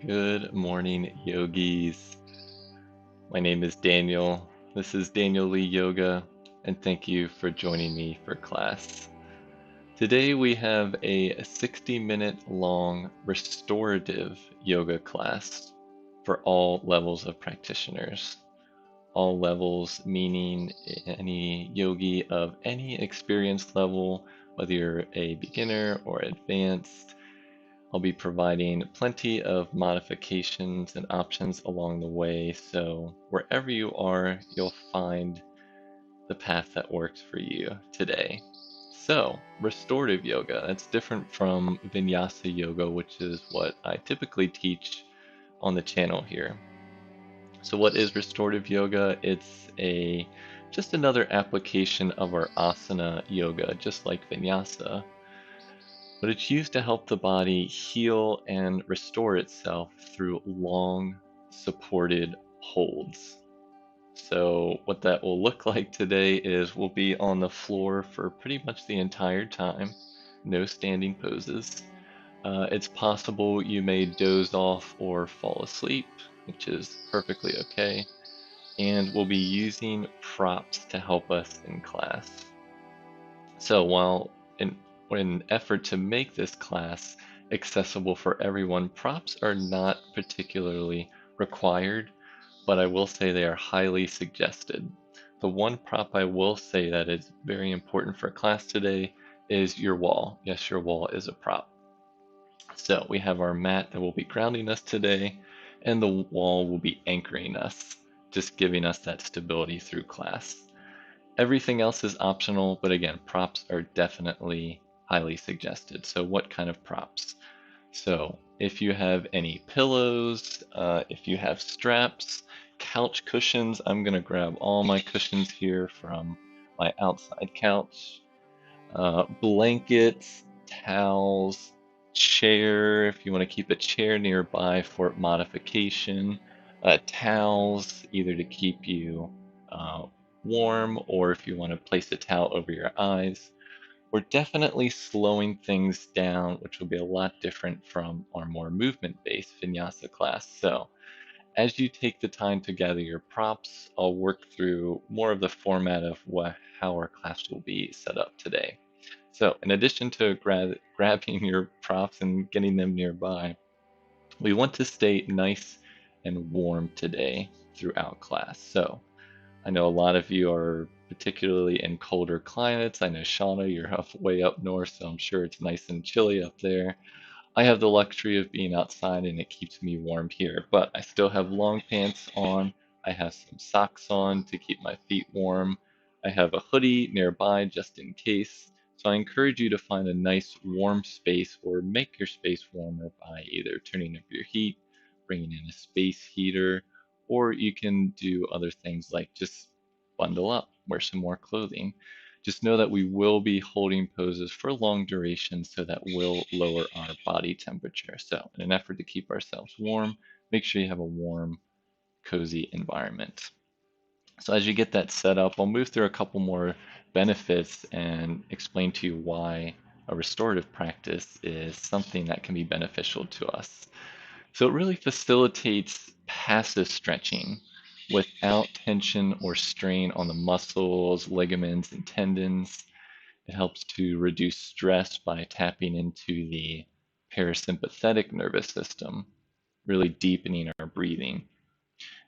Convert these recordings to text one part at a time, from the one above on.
Good morning, yogis. My name is Daniel. This is Daniel Lee Yoga, and thank you for joining me for class. Today we have a 60-minute long restorative yoga class for all levels of practitioners. All levels meaning any yogi of any experience level, whether you're a beginner or advanced. I'll be providing plenty of modifications and options along the way, so wherever you are, you'll find the path that works for you today. So, restorative yoga, that's different from vinyasa yoga, which is what I typically teach on the channel here. So what is restorative yoga? It's a just another application of our asana yoga, just like vinyasa, but it's used to help the body heal and restore itself through long, supported holds. So, what that will look like today is we'll be on the floor for pretty much the entire time, no standing poses. It's possible you may doze off or fall asleep, which is perfectly okay. And we'll be using props to help us in class. So while in an effort to make this class accessible for everyone, props are not particularly required, but I will say they are highly suggested. The one prop I will say that is very important for class today is your wall. Yes, your wall is a prop. So we have our mat that will be grounding us today, and the wall will be anchoring us, just giving us that stability through class. Everything else is optional, but again, props are definitely highly suggested. So what kind of props? So if you have any pillows, if you have straps, couch cushions, I'm gonna grab all my cushions here from my outside couch, blankets, towels, chair, if you want to keep a chair nearby for modification, towels, either to keep you uh, warm or if you want to place a towel over your eyes. We're definitely slowing things down, which will be a lot different from our more movement-based vinyasa class. So as you take the time to gather your props, I'll work through more of the format of how our class will be set up today. So in addition to grabbing your props and getting them nearby, we want to stay nice and warm today throughout class. So I know a lot of you are particularly in colder climates. I know Shauna, you're way up north, so I'm sure it's nice and chilly up there. I have the luxury of being outside and it keeps me warm here, but I still have long pants on. I have some socks on to keep my feet warm. I have a hoodie nearby just in case. So I encourage you to find a nice warm space or make your space warmer by either turning up your heat, bringing in a space heater, or you can do other things like just bundle up, wear some more clothing. Just know that we will be holding poses for long durations, so that will lower our body temperature. So in an effort to keep ourselves warm, make sure you have a warm, cozy environment. So as you get that set up, I'll move through a couple more benefits and explain to you why a restorative practice is something that can be beneficial to us. So it really facilitates passive stretching without tension or strain on the muscles, ligaments, and tendons. It helps to reduce stress by tapping into the parasympathetic nervous system, really deepening our breathing.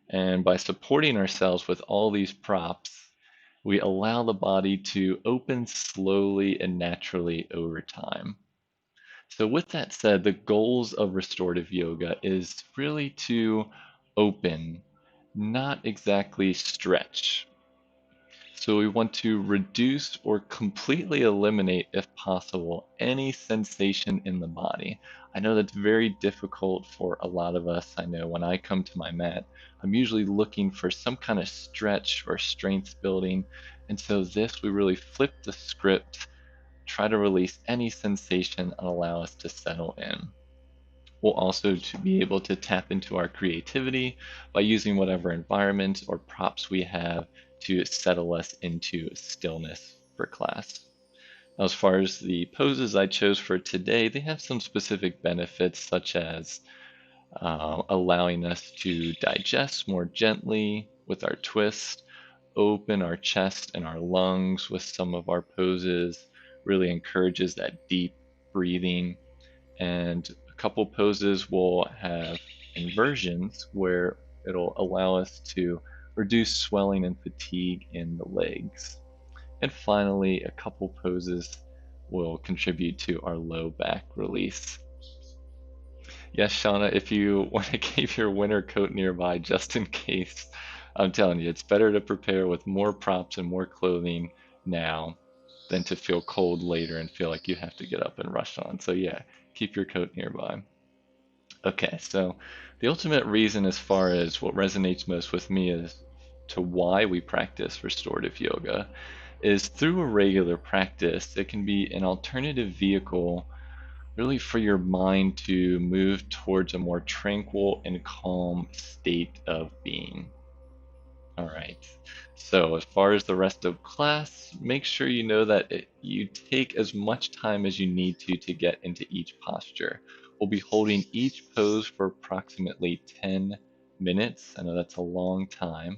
And by supporting ourselves with all these props, we allow the body to open slowly and naturally over time. So, with that said, the goals of restorative yoga is really to open, not exactly stretch. So we want to reduce or completely eliminate, if possible, any sensation in the body. I know that's very difficult for a lot of us. I know when I come to my mat, I'm usually looking for some kind of stretch or strength building. And so this, we really flip the script, try to release any sensation and allow us to settle in. We'll also to be able to tap into our creativity by using whatever environment or props we have to settle us into stillness for class. Now, as far as the poses I chose for today, they have some specific benefits such as allowing us to digest more gently with our twist, open our chest and our lungs with some of our poses, really encourages that deep breathing. And a couple poses will have inversions where it'll allow us to reduce swelling and fatigue in the legs. And finally, a couple poses will contribute to our low back release. Yes, Shauna, if you want to keep your winter coat nearby just in case, I'm telling you, it's better to prepare with more props and more clothing now than to feel cold later and feel like you have to get up and rush on. So yeah, keep your coat nearby. Okay, so the ultimate reason as far as what resonates most with me is to why we practice restorative yoga is through a regular practice, it can be an alternative vehicle really for your mind to move towards a more tranquil and calm state of being. All right. So as far as the rest of class, make sure you know that you take as much time as you need to get into each posture. We'll be holding each pose for approximately 10 minutes. I know that's a long time,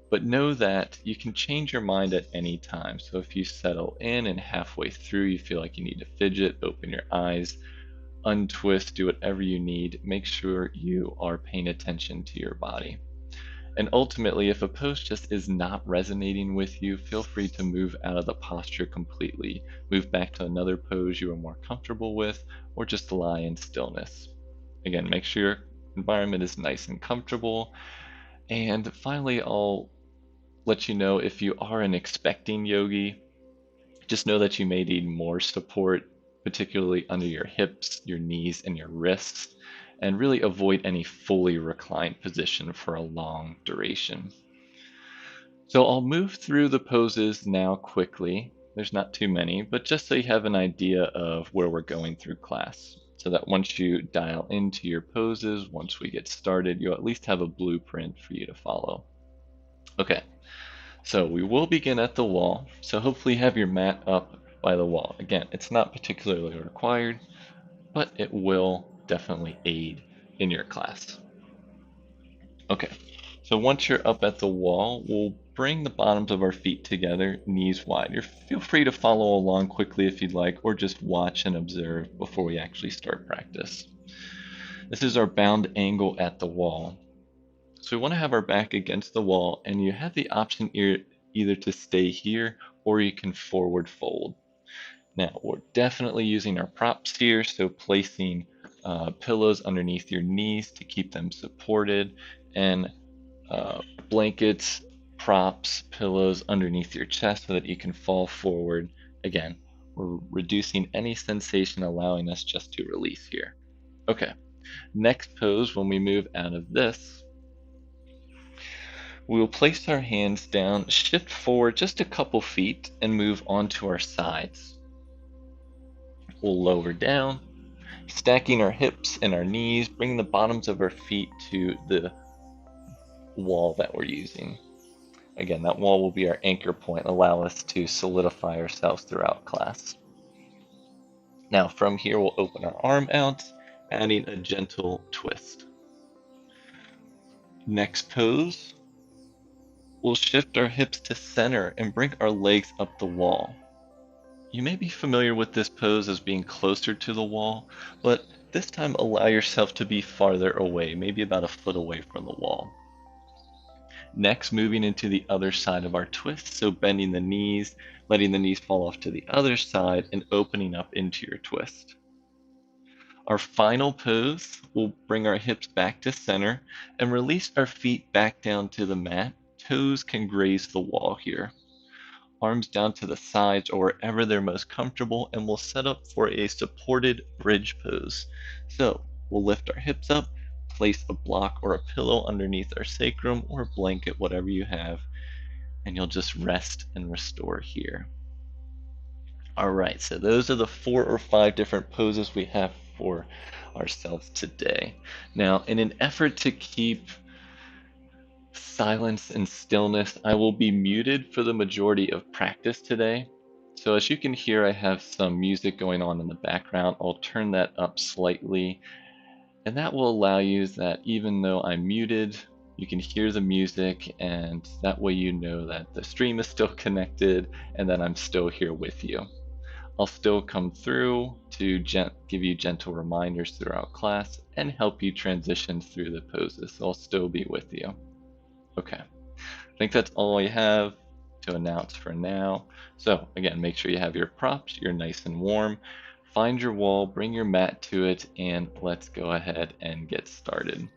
but know that you can change your mind at any time. So if you settle in and halfway through you feel like you need to fidget, open your eyes, untwist, do whatever you need. Make sure you are paying attention to your body. And ultimately, if a pose just is not resonating with you, feel free to move out of the posture completely. Move back to another pose you are more comfortable with, or just lie in stillness. Again, make sure your environment is nice and comfortable. And finally, I'll let you know if you are an expecting yogi, just know that you may need more support, particularly under your hips, your knees, and your wrists, and really avoid any fully reclined position for a long duration. So I'll move through the poses now quickly. There's not too many, but just so you have an idea of where we're going through class. So that once you dial into your poses, once we get started, you'll at least have a blueprint for you to follow. Okay, so we will begin at the wall. So hopefully you have your mat up by the wall. Again, it's not particularly required, but it will definitely aid in your class. Okay, so once you're up at the wall, we'll bring the bottoms of our feet together, knees wide. Feel free to follow along quickly if you'd like, or just watch and observe before we actually start practice. This is our bound angle at the wall. So we want to have our back against the wall, and you have the option either to stay here or you can forward fold. Now, we're definitely using our props here, so placing pillows underneath your knees to keep them supported, and blankets, props, pillows underneath your chest so that you can fall forward. Again, we're reducing any sensation, allowing us just to release here. Okay, next pose, when we move out of this, we will place our hands down, shift forward just a couple feet, and move onto our sides. We'll lower down, stacking our hips and our knees, bring the bottoms of our feet to the wall that we're using. Again, that wall will be our anchor point, allow us to solidify ourselves throughout class. Now from here, we'll open our arm out, adding a gentle twist. Next pose, we'll shift our hips to center and bring our legs up the wall. You may be familiar with this pose as being closer to the wall, but this time allow yourself to be farther away, maybe about a foot away from the wall. Next, moving into the other side of our twist, so bending the knees, letting the knees fall off to the other side, and opening up into your twist. Our final pose will bring our hips back to center and release our feet back down to the mat. Toes can graze the wall here. Arms down to the sides or wherever they're most comfortable, and we'll set up for a supported bridge pose. So we'll lift our hips up, place a block or a pillow underneath our sacrum or a blanket, whatever you have, and you'll just rest and restore here. All right, so those are the 4 or 5 different poses we have for ourselves today. Now, in an effort to keep silence and stillness, I will be muted for the majority of practice today. So as you can hear, I have some music going on in the background. I'll turn that up slightly. And that will allow you that even though I'm muted, you can hear the music, and that way you know that the stream is still connected and that I'm still here with you. I'll still come through to give you gentle reminders throughout class and help you transition through the poses. So I'll still be with you. Okay, I think that's all I have to announce for now. So again, make sure you have your props, you're nice and warm. Find your wall, bring your mat to it, and let's go ahead and get started.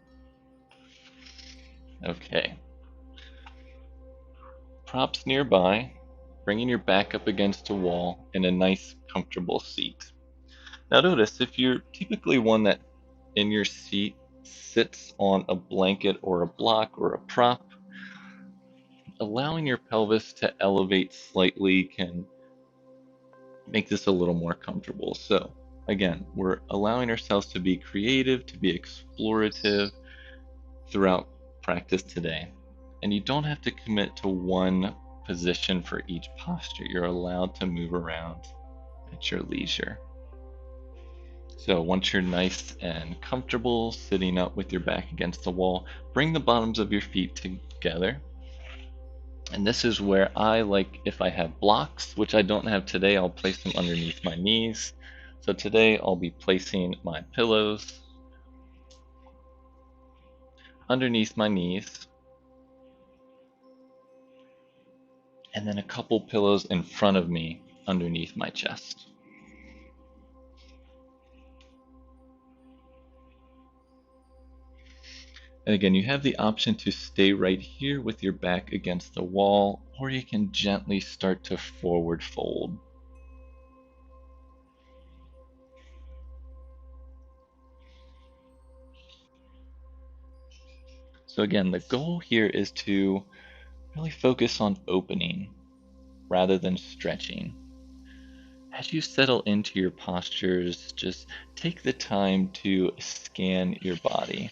Okay. Props nearby, bringing your back up against a wall in a nice, comfortable seat. Now notice if you're typically one that in your seat sits on a blanket or a block or a prop, allowing your pelvis to elevate slightly can make this a little more comfortable. So again, we're allowing ourselves to be creative, to be explorative throughout practice today. And you don't have to commit to one position for each posture. You're allowed to move around at your leisure. So once you're nice and comfortable sitting up with your back against the wall, bring the bottoms of your feet together. And this is where I like, if I have blocks, which I don't have today, I'll place them underneath my knees. So today I'll be placing my pillows underneath my knees, and then a couple pillows in front of me underneath my chest. And again, you have the option to stay right here with your back against the wall, or you can gently start to forward fold. So again, the goal here is to really focus on opening rather than stretching. As you settle into your postures, just take the time to scan your body.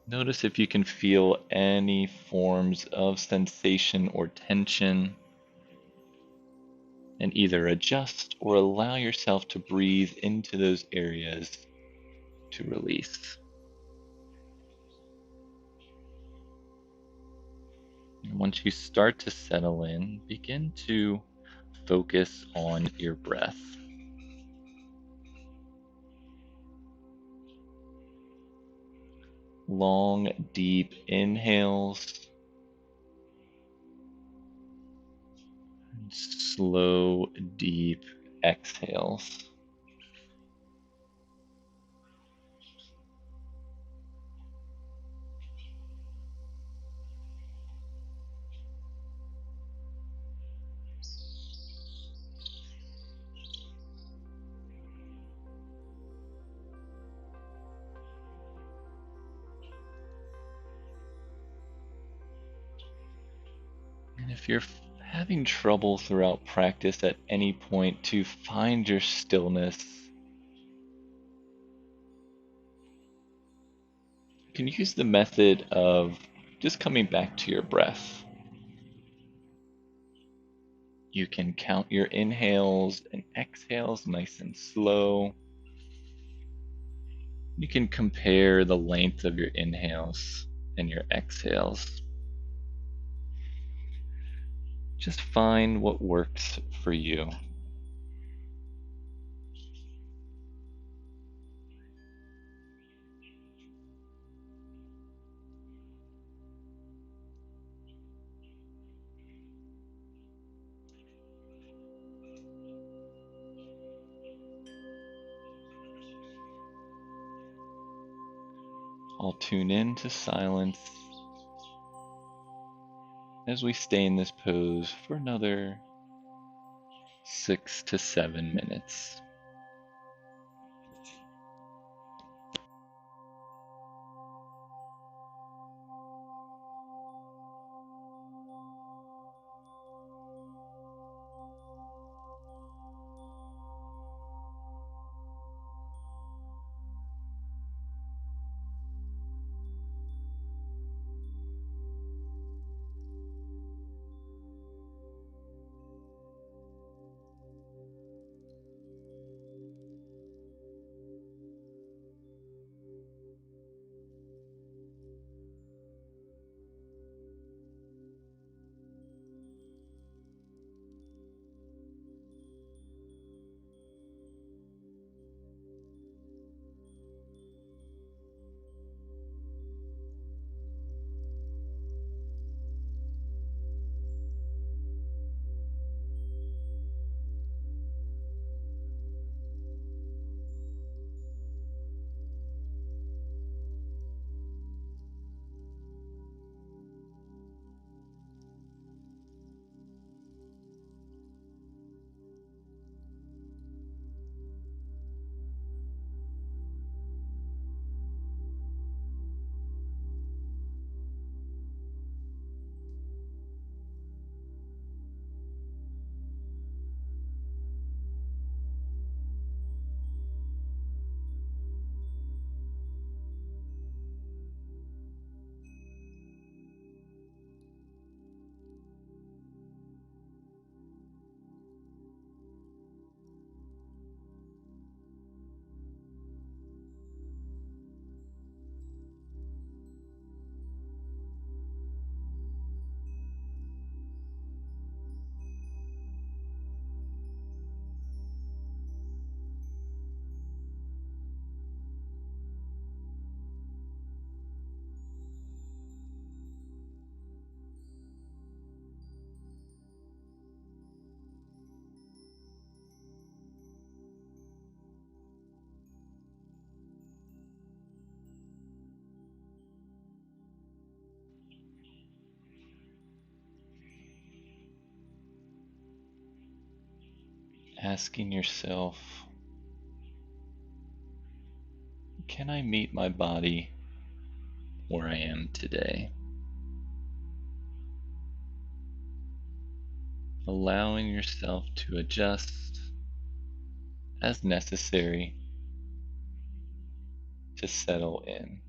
Notice if you can feel any forms of sensation or tension, and either adjust or allow yourself to breathe into those areas to release. And once you start to settle in, begin to focus on your breath. Long, deep inhales, and slow, deep exhales. And if you're having trouble throughout practice at any point to find your stillness, you can use the method of just coming back to your breath. You can count your inhales and exhales nice and slow. You can compare the length of your inhales and your exhales. Just find what works for you. I'll tune in to silence as we stay in this pose for another 6 to 7 minutes. asking yourself, can I meet my body where I am today? Allowing yourself to adjust as necessary to settle in.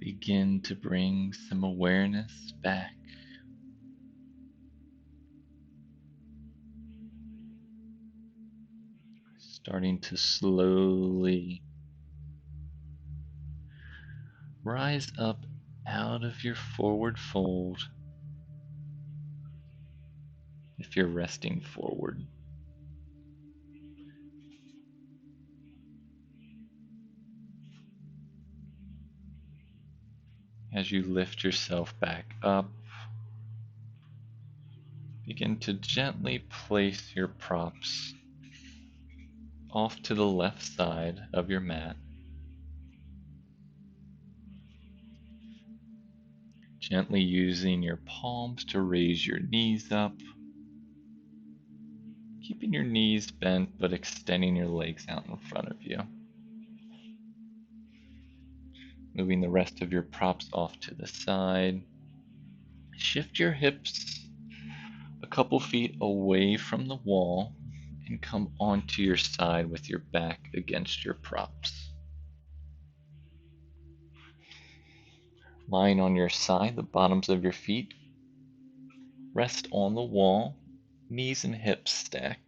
Begin to bring some awareness back. Starting to slowly rise up out of your forward fold if you're resting forward. As you lift yourself back up, begin to gently place your props off to the left side of your mat. Gently using your palms to raise your knees up, keeping your knees bent but extending your legs out in front of you. Moving the rest of your props off to the side. Shift your hips a couple feet away from the wall and come onto your side with your back against your props. Lying on your side, the bottoms of your feet rest on the wall, knees and hips stacked.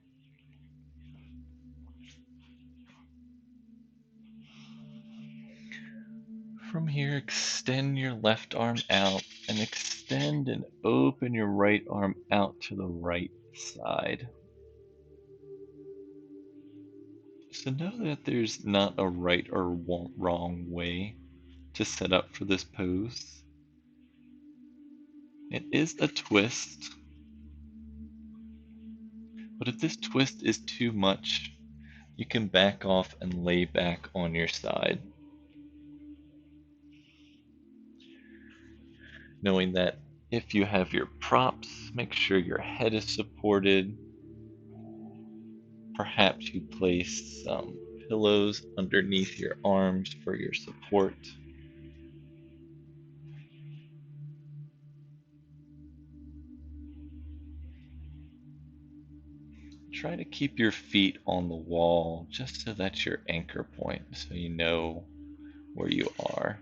From here, extend your left arm out and extend and open your right arm out to the right side. So know that there's not a right or wrong way to set up for this pose. It is a twist, but if this twist is too much, you can back off and lay back on your side, knowing that if you have your props, make sure your head is supported. Perhaps you place some pillows underneath your arms for your support. Try to keep your feet on the wall just so that's your anchor point, so you know where you are.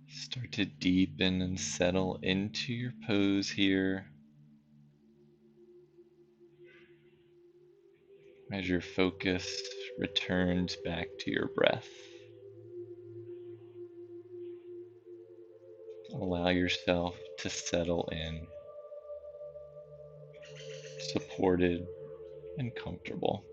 Start to deepen and settle into your pose here as your focus returns back to your breath. Allow yourself to settle in, supported and comfortable.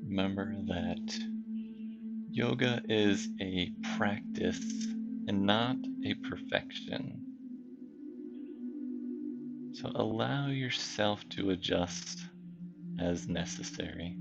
Remember that yoga is a practice and not a perfection. So allow yourself to adjust as necessary.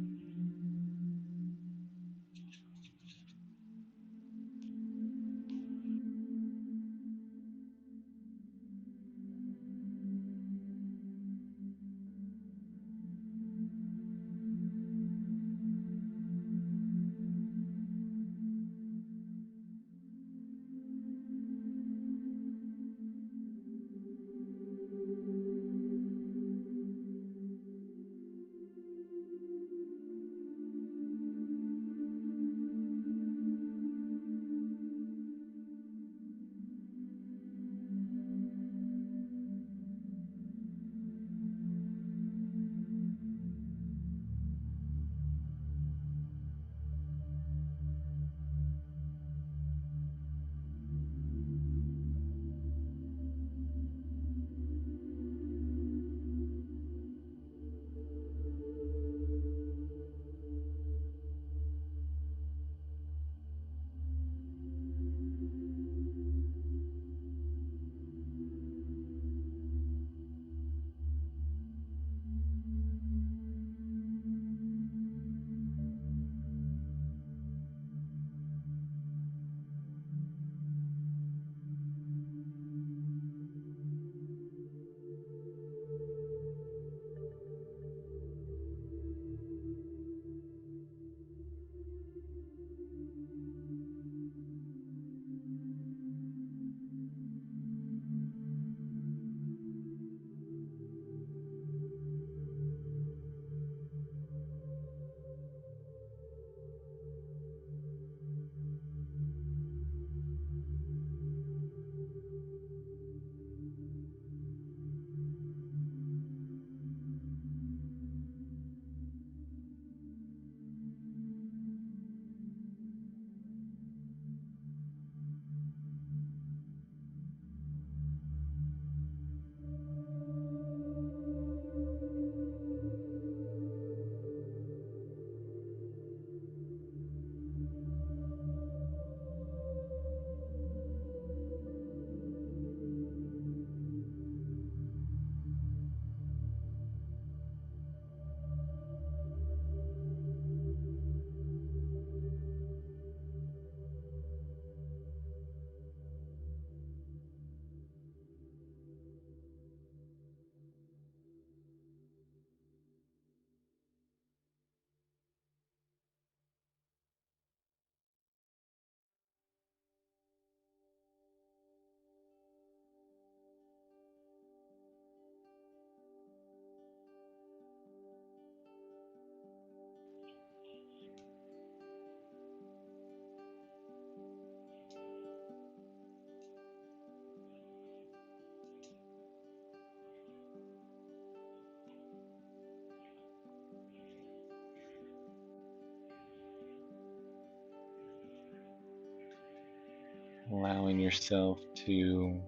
allowing yourself to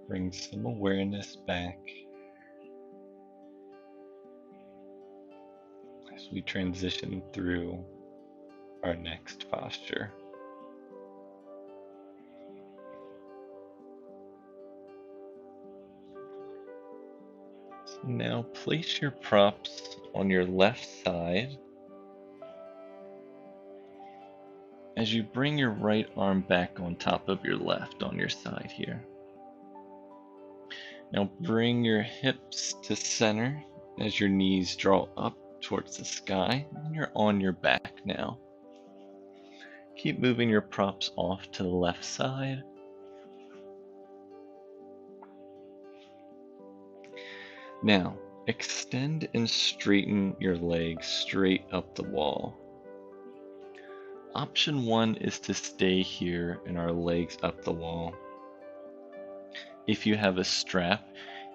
bring some awareness back as we transition through our next posture. So now place your props on your left side as you bring your right arm back on top of your left on your side here. Now bring your hips to center as your knees draw up towards the sky, and you're on your back now. Keep moving your props off to the left side. Now, extend and straighten your legs straight up the wall. Option 1 is to stay here and our legs up the wall. If you have a strap,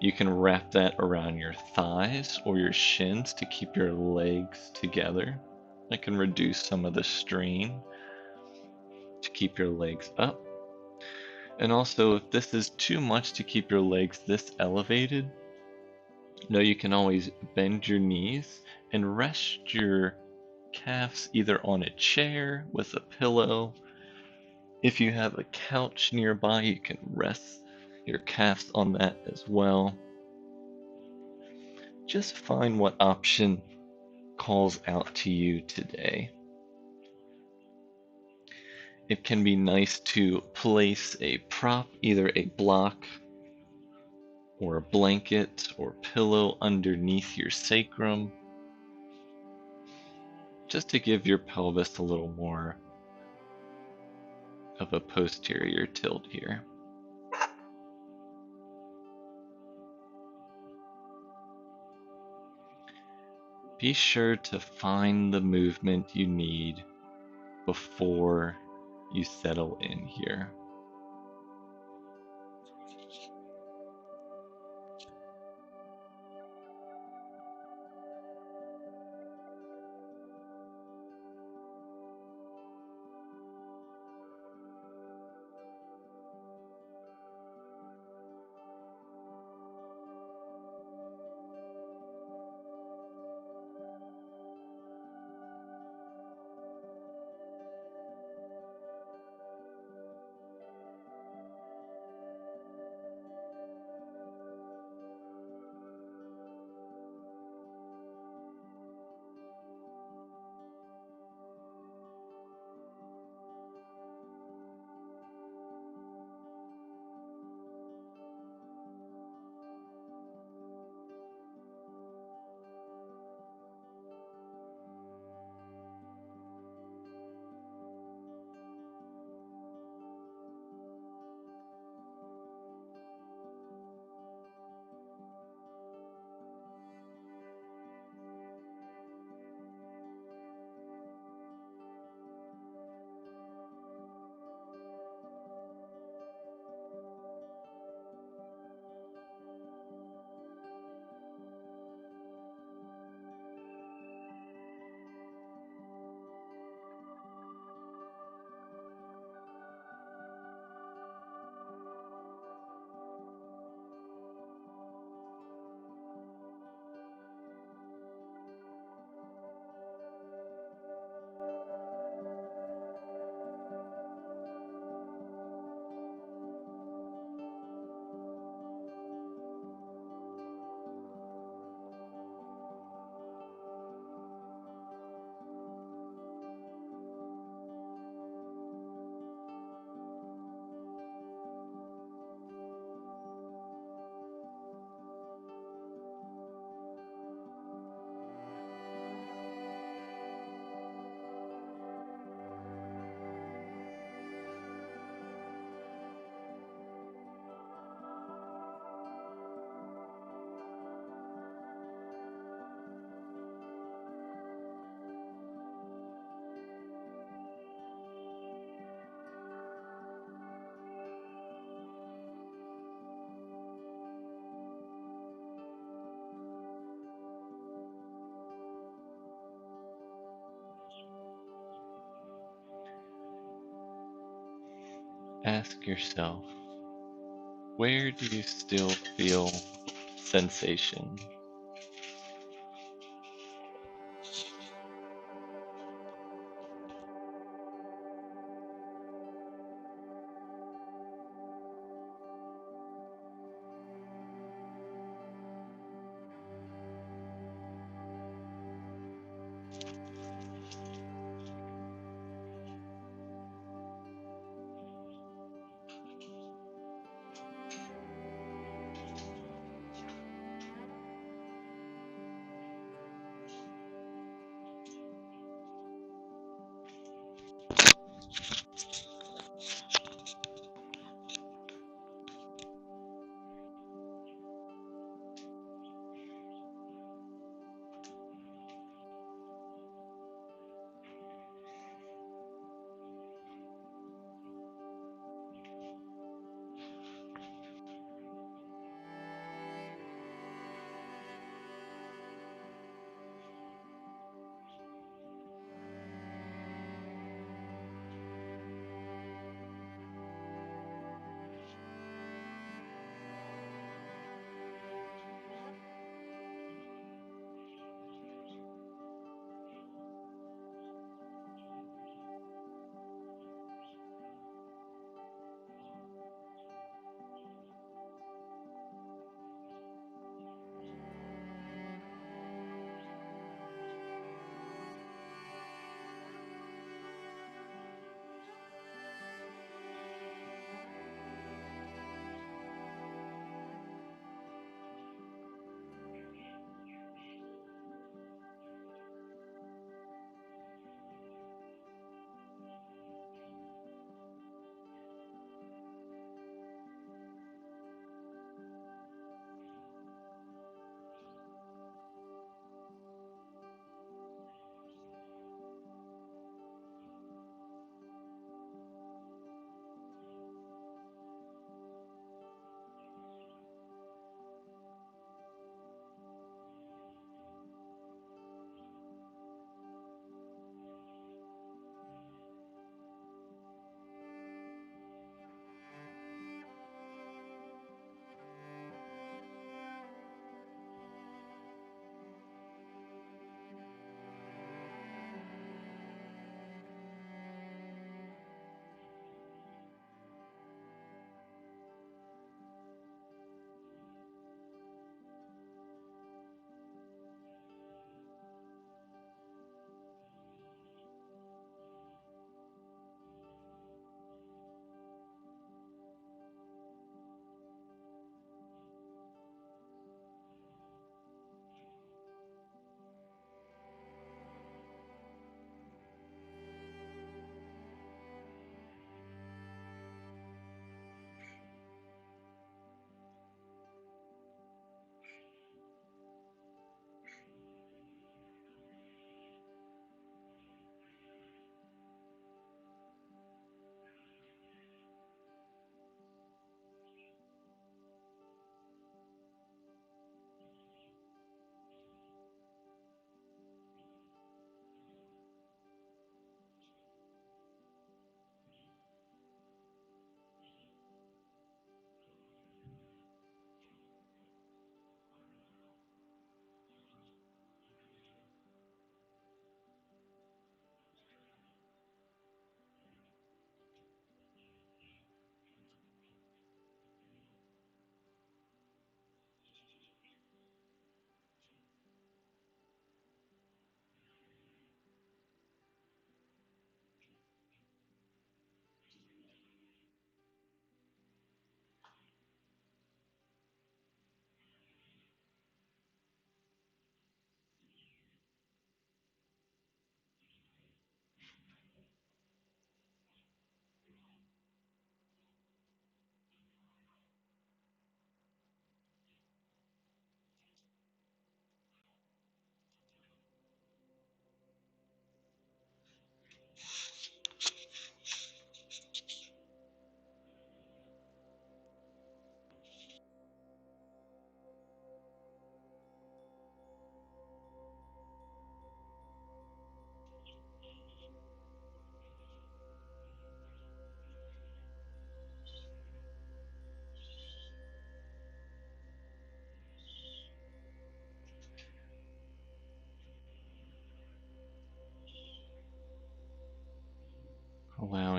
you can wrap that around your thighs or your shins to keep your legs together. That can reduce some of the strain to keep your legs up. And also, if this is too much to keep your legs this elevated, you can always bend your knees and rest your calves either on a chair with a pillow. If you have a couch nearby, you can rest your calves on that as well. Just find what option calls out to you today. It can be nice to place a prop, either a block or a blanket or pillow underneath your sacrum, just to give your pelvis a little more of a posterior tilt here. Be sure to find the movement you need before you settle in here. ask yourself, where do you still feel sensation?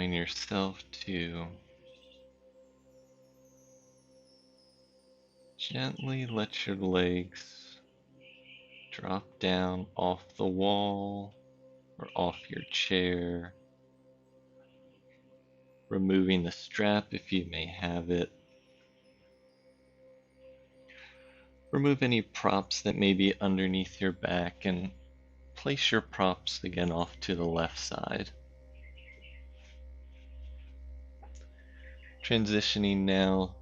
allowing yourself to gently let your legs drop down off the wall or off your chair, removing the strap if you may have it. Remove any props that may be underneath your back and place your props again off to the left side. Transitioning now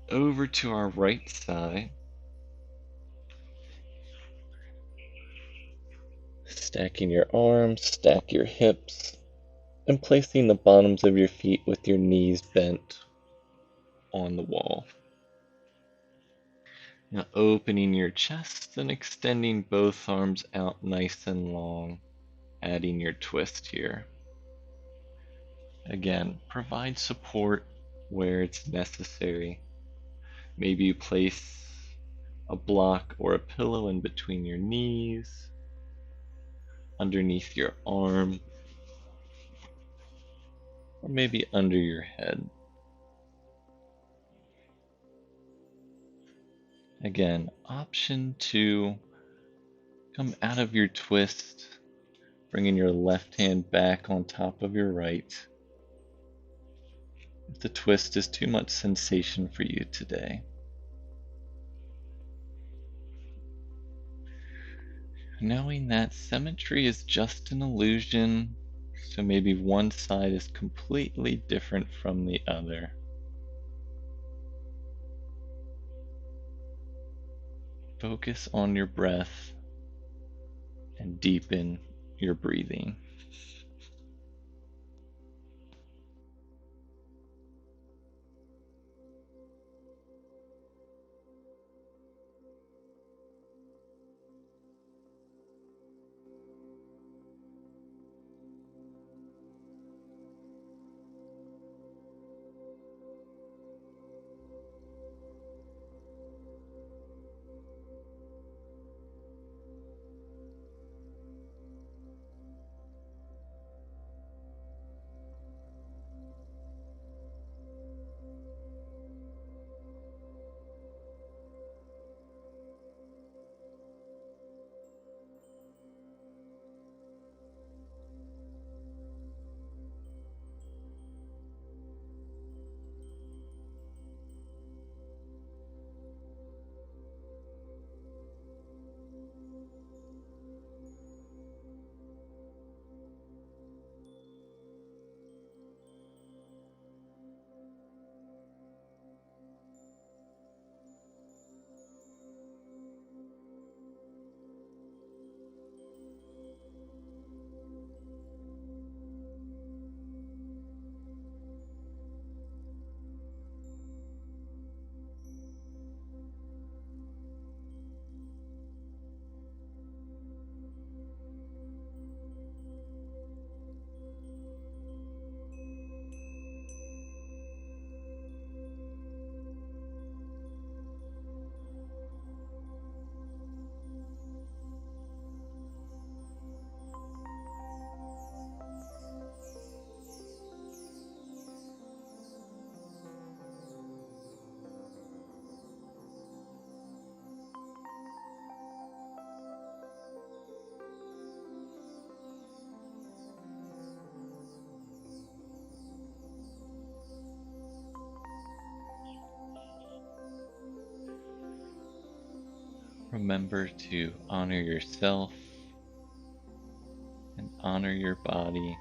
over to our right side. Stacking your arms, stack your hips, and placing the bottoms of your feet with your knees bent on the wall. Now opening your chest and extending both arms out nice and long, adding your twist here. Again, provide support where it's necessary. Maybe you place a block or a pillow in between your knees, underneath your arm, or maybe under your head. Again, option 2, come out of your twist, bringing your left hand back on top of your right. If the twist is too much sensation for you today. Knowing that symmetry is just an illusion, so maybe one side is completely different from the other. Focus on your breath and deepen your breathing. Remember to honor yourself and honor your body.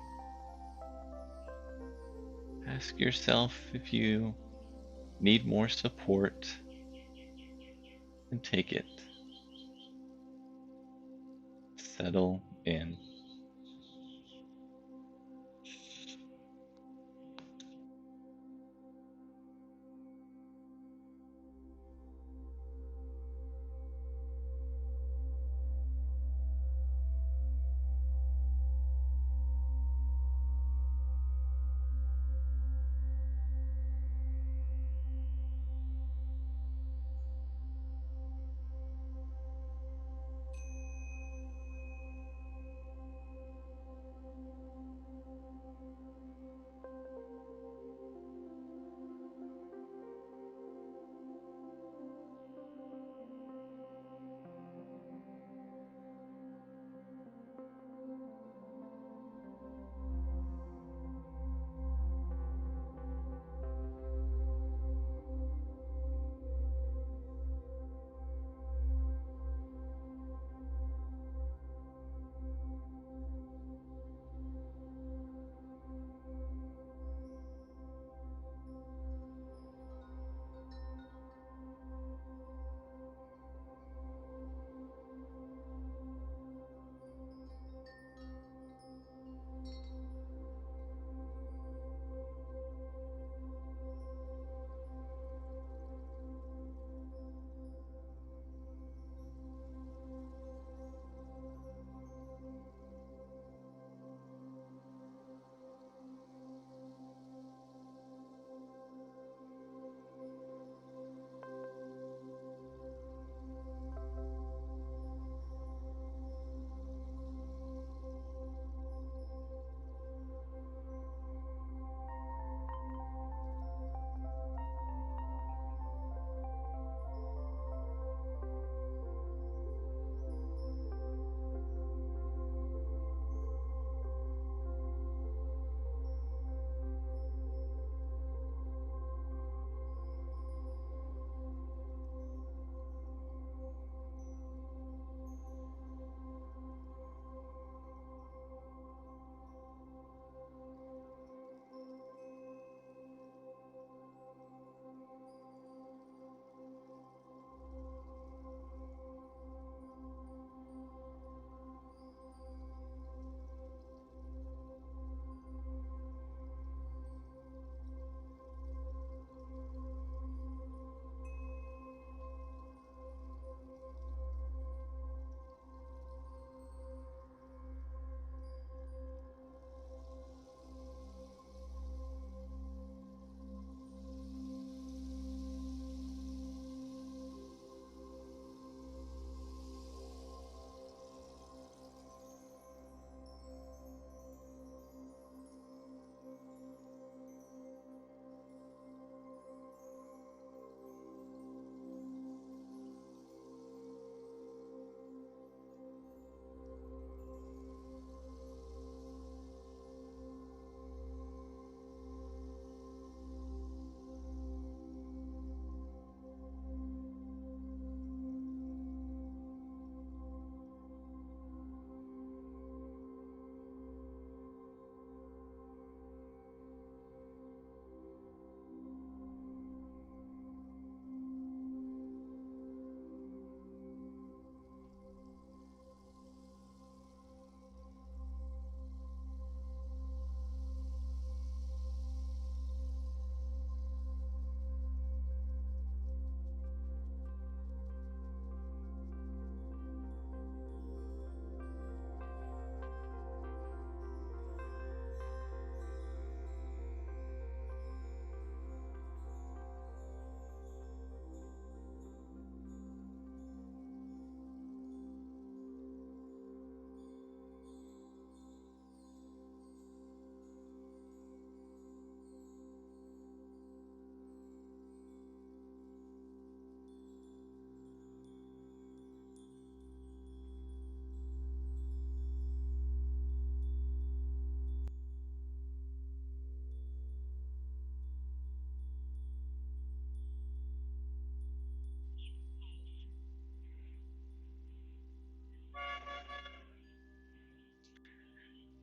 Ask yourself if you need more support and take it. Settle in.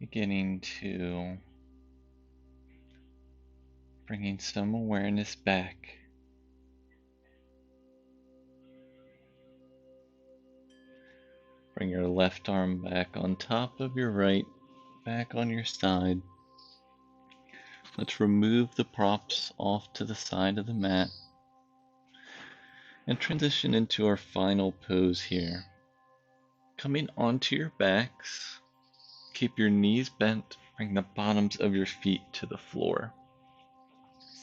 Beginning to bringing some awareness back. Bring your left arm back on top of your right, back on your side. Let's remove the props off to the side of the mat and transition into our final pose here. Coming onto your backs, keep your knees bent, bring the bottoms of your feet to the floor.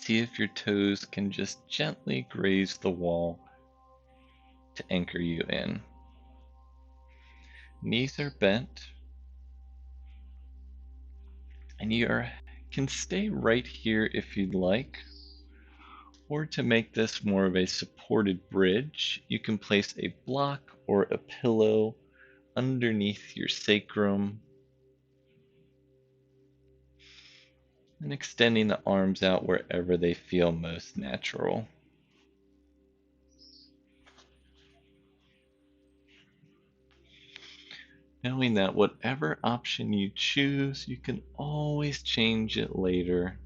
See if your toes can just gently graze the wall to anchor you in. Knees are bent, and can stay right here if you'd like. Or to make this more of a supported bridge, you can place a block or a pillow underneath your sacrum and extending the arms out wherever they feel most natural. Knowing that whatever option you choose, you can always change it later.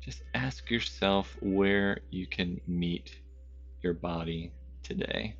Just ask yourself where you can meet your body today.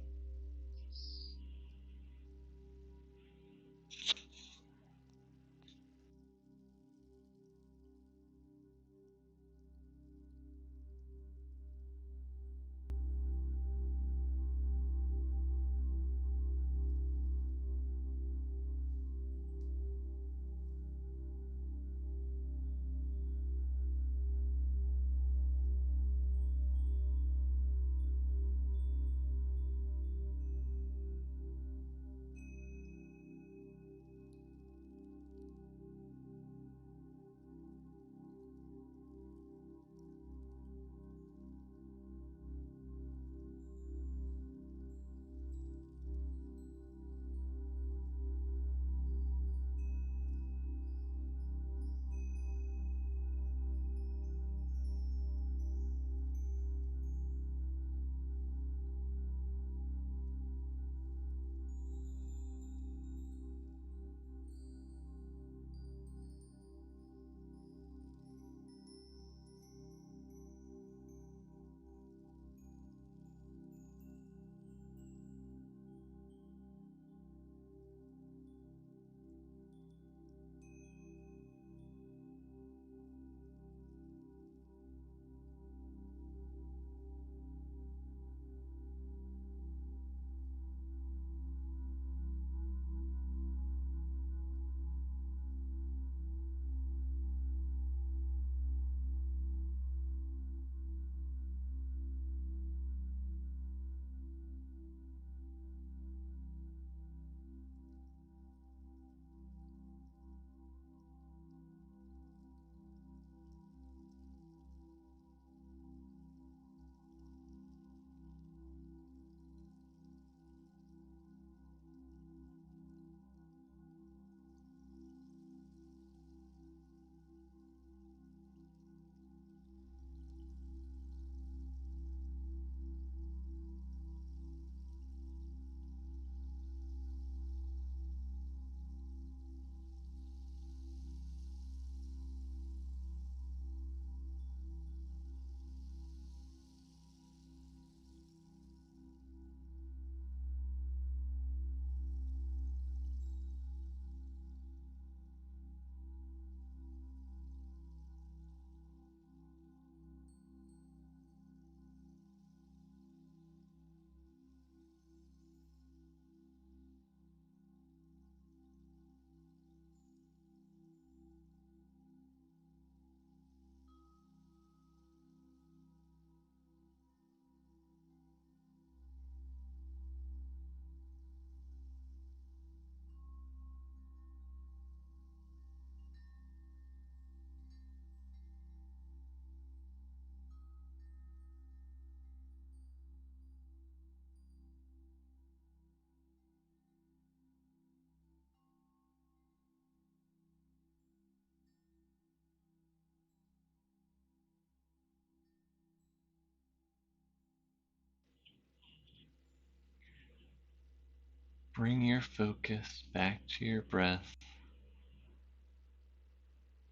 bring your focus back to your breath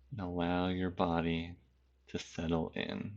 and allow your body to settle in.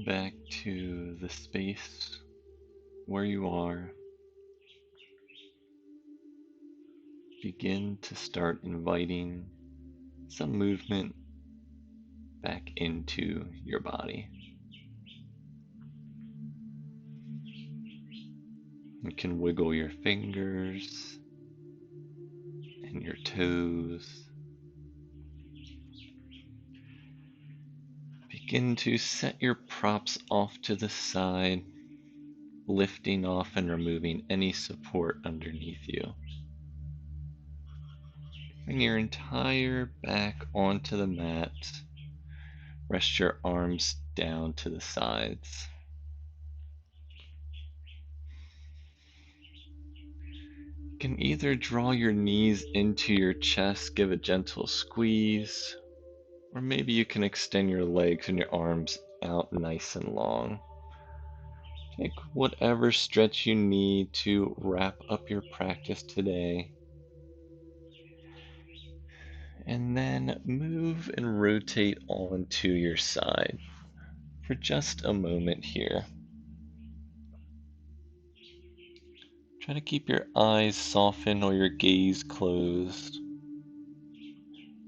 back to the space where you are, begin to start inviting some movement back into your body. You can wiggle your fingers and your toes. Begin to set your props off to the side, lifting off and removing any support underneath you. Bring your entire back onto the mat. Rest your arms down to the sides. You can either draw your knees into your chest, give a gentle squeeze, or maybe you can extend your legs and your arms out nice and long. Take whatever stretch you need to wrap up your practice today. And then move and rotate onto your side for just a moment here. Try to keep your eyes softened or your gaze closed.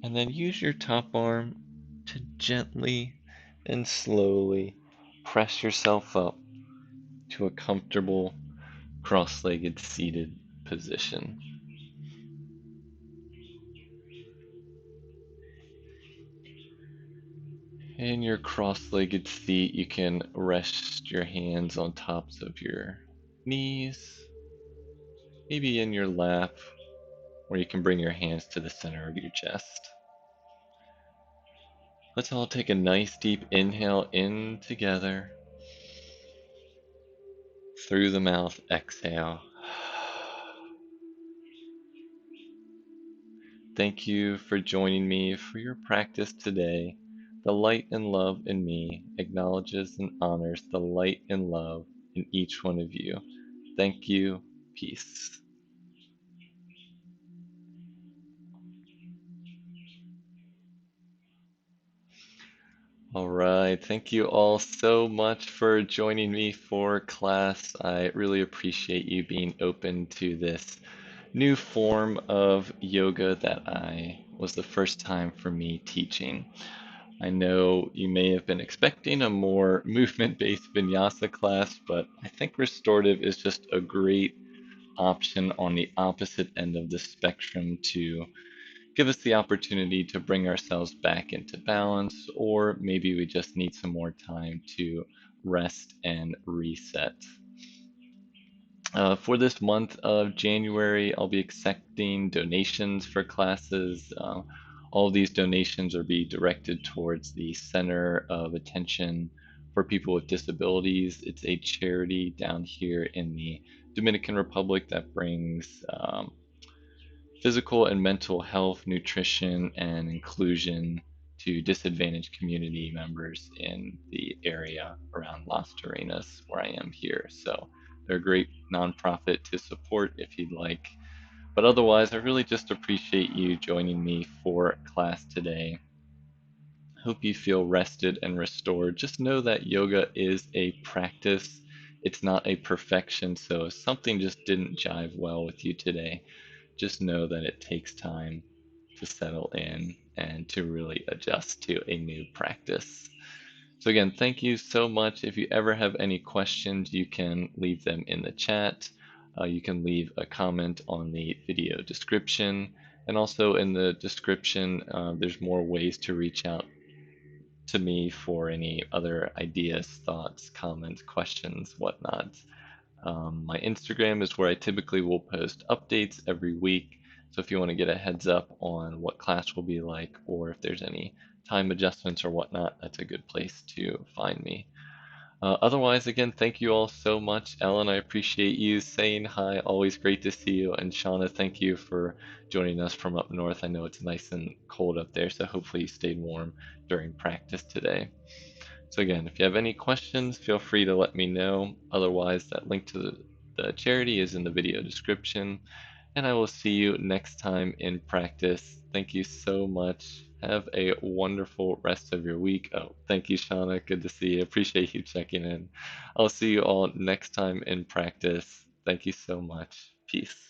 And then use your top arm to gently and slowly press yourself up to a comfortable cross-legged seated position. In your cross-legged seat, you can rest your hands on tops of your knees, maybe in your lap, or you can bring your hands to the center of your chest. Let's all take a nice deep inhale in together. Through the mouth, exhale. Thank you for joining me for your practice today. The light and love in me acknowledges and honors the light and love in each one of you. Thank you. Peace. All right. Thank you all so much for joining me for class. I really appreciate you being open to this new form of yoga that was the first time for me teaching. I know you may have been expecting a more movement-based vinyasa class, but I think restorative is just a great option on the opposite end of the spectrum to give us the opportunity to bring ourselves back into balance, or maybe we just need some more time to rest and reset. For this month of January, I'll be accepting donations for classes. All of these donations are being directed towards the Center of Attention for People with Disabilities. It's a charity down here in the Dominican Republic that brings physical and mental health, nutrition, and inclusion to disadvantaged community members in the area around Las Terrenas, where I am here. So they're a great nonprofit to support if you'd like. But otherwise, I really just appreciate you joining me for class today. Hope you feel rested and restored. Just know that yoga is a practice. It's not a perfection. So if something just didn't jive well with you today, just know that it takes time to settle in and to really adjust to a new practice. So again, thank you so much. If you ever have any questions, you can leave them in the chat. You can leave a comment on the video description. And also in the description, there's more ways to reach out to me for any other ideas, thoughts, comments, questions, whatnot. My Instagram is where I typically will post updates every week. So if you want to get a heads up on what class will be like, or if there's any time adjustments or whatnot, that's a good place to find me. Otherwise, again, thank you all so much. Ellen, I appreciate you saying hi. Always great to see you. And Shauna, thank you for joining us from up north. I know it's nice and cold up there, so hopefully you stayed warm during practice today. So again, if you have any questions, feel free to let me know. Otherwise, that link to the charity is in the video description. And I will see you next time in practice. Thank you so much. Have a wonderful rest of your week. Oh, thank you, Shauna. Good to see you. Appreciate you checking in. I'll see you all next time in practice. Thank you so much. Peace.